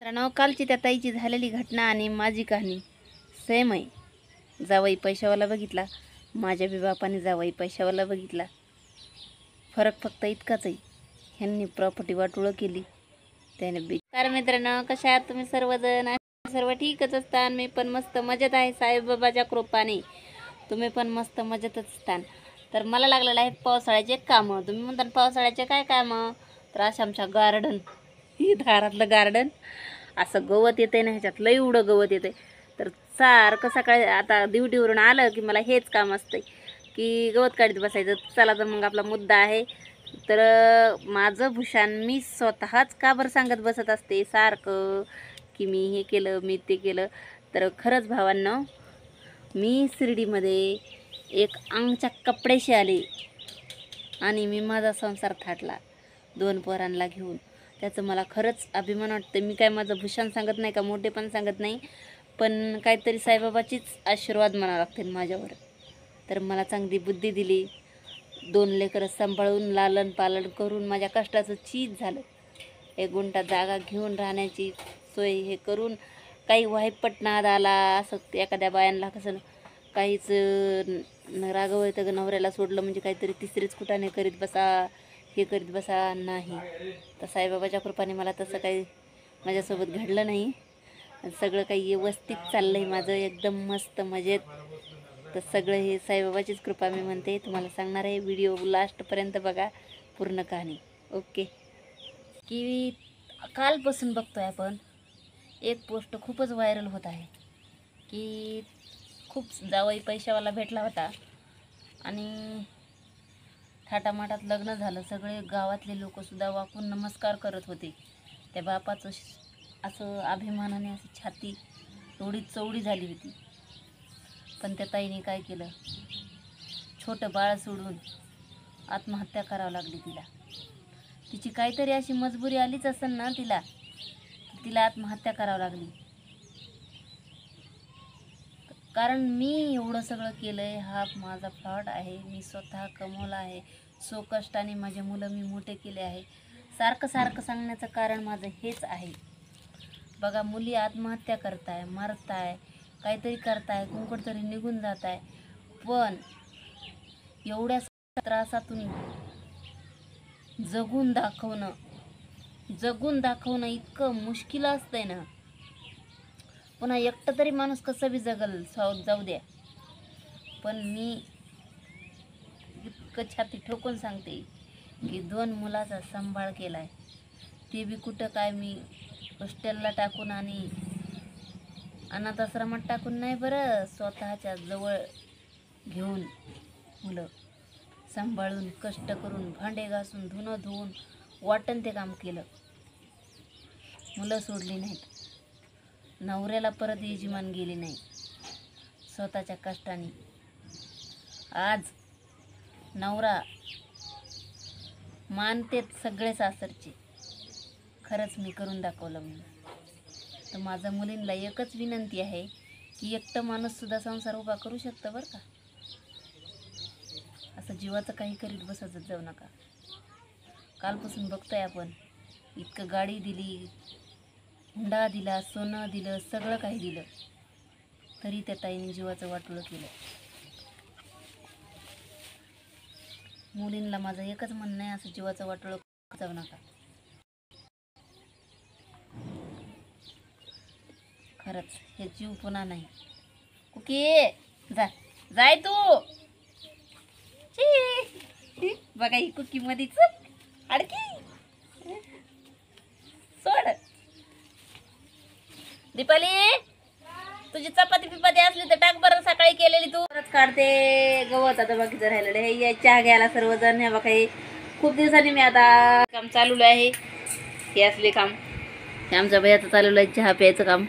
कारण कालची त्या ताईची झालेली घटना आणि माझी कहाणी सेम आहे. जावई पैशावाला बघितला, माझ्या बी बापाने जावई पैशावाला बघितला. फरक फक्त इतकाच आहे, ह्यांनी प्रॉपर्टी वाटोळं केली, त्याने बी. तर मित्रांनो, कशा आहात तुम्ही सर्वजण? सर्व ठीकच असतात. मी पण मस्त मजेत आहे साईबाबाच्या कृपाने. तुम्ही पण मस्त मजेतच असतात. तर मला लागलेलं आहे पावसाळ्याचे कामं. तुम्ही म्हणता पावसाळ्याचे काय कामं? तर असं आमच्या गार्डन, ही दारातलं गार्डन असं गवत येते ना, ह्याच्यात लई एवढं गवत येते. तर सारखं सकाळी आता ड्युटीवरून आलं की मला हेच काम असतं की गवत काढत बसायचं. चला तर मग आपला मुद्दा आहे. तर माझं भूषण मी स्वतःच का बरं सांगत बसत असते सारखं की मी हे केलं, मी ते केलं. तर खरंच भावांनो, मी शिर्डीमध्ये एक अंगच्या कपड्याशी आले आणि मी माझा संसार थाटला 2 पोरांना घेऊन. त्याचं मला खरंच अभिमान वाटतं. मी काय माझं भूषण सांगत नाही का, मोठे पण सांगत नाही, पण काहीतरी साईबाबाचीच आशीर्वाद म्हणावं लागतील माझ्यावर. तर मला चांगली बुद्धी दिली. 2 लेकरं सांभाळून लालन पालन करून माझ्या कष्टाचं चीज झालं. 1 गुंठा जागा घेऊन राहण्याची सोय हे करून काही वाईपट नाद आला असं एखाद्या बायांना कसं काहीच रागव येतं, नवऱ्याला सोडलं म्हणजे काहीतरी तिसरीच कुठाने करीत बसा, हे करीत बसा. नाही, तर साईबाबाच्या कृपाने मला तसं काही माझ्यासोबत घडलं नाही. सगळं काही व्यवस्थित चाललं आहे माझं, एकदम मस्त मजेत. तर सगळं हे साईबाबाचीच कृपा मी म्हणते. तुम्हाला सांगणार आहे, व्हिडिओ लास्टपर्यंत बघा, पूर्ण कहाणी. ओके. की कालपासून बघतोय आपण एक पोस्ट खूपच व्हायरल होत आहे की खूप जावई पैशावाला भेटला होता आणि थाटामाटात लग्न झालं. सगळे गावातले लोकसुद्धा वाकून नमस्कार करत होते. त्या बापाचं असं अभिमानाने असं छाती एवढी चवडी झाली होती. पण त्या ताईने काय केलं, छोटं बाळ सोडून आत्महत्या करावं लागली तिला. तिची काहीतरी अशी मजबुरी आलीच असेल ना तिला, तिला आत्महत्या करावं लागली. कारण मी एवढं सगळं केलं आहे, हा माझा फ्रॉड आहे. मी स्वतः कमवला आहे, कष्टाने माझे मुलं मी मोठे केले आहे. सारखं सारखं सांगण्याचं कारण माझं हेच आहे. बघा, मुली आत्महत्या करताय, मरताय, काहीतरी करताय, कुंकड तरी निघून जात आहे. पण एवढ्या त्रासातून जगून दाखवणं इतकं मुश्किल असतंय ना. पुन्हा एकटं तरी माणूस कसं बी जगल, जाऊ द्या. पण मी इतकं छाती ठोकून सांगते की 2 मुलाचा सांभाळ केला आहे. ते बी कुठं काय मी हॉस्टेलला टाकून आणि अनाथ आश्रमात टाकून नाही बरं, स्वतःच्या जवळ घेऊन मुलं सांभाळून, कष्ट करून, भांडे घासून, धुणं धुवून, वाटण ते काम केलं. मुलं सोडली नाहीत, नवऱ्याला परत यजमान गेली नाही. स्वतःच्या कष्टाने आज नवरा मानतेत सगळे सासरचे. खरंच मी करून दाखवलं म्हणून. तर माझ्या मुलींना एकच विनंती आहे की एकटं माणूससुद्धा संसार उभा करू शकतं बरं का. असं जीवाचं काही करीत बसत जाऊ नका. कालपासून बघतोय आपण, इतकं गाडी दिली, हुंडा दिला, सोनं दिलं, सगळं काही दिलं, तरी त्या ताईने जीवाचं वाटोळं केलं. मुलींना माझं एकच म्हणणं आहे, असं जीवाचं वाटोळं जाऊ नका. खरंच हे जीव पुन्हा नाही. कुकी जाय तू. बघा ही कुकी मधीच अडकी सोड. दीपाली, तुझी चपाती पिपाती असली तर टाक बरं, सकाळी केलेली तू. परत काढते गवत. आता बाकीचं राहिलेलं हे या चहा घ्यायला सर्वजण. हे बघा, हे खूप दिवसांनी मी आता काम चालवलं आहे. हे असले काम हे आमच्या भैयाचं चालवलं आहे, चहा प्यायचं काम.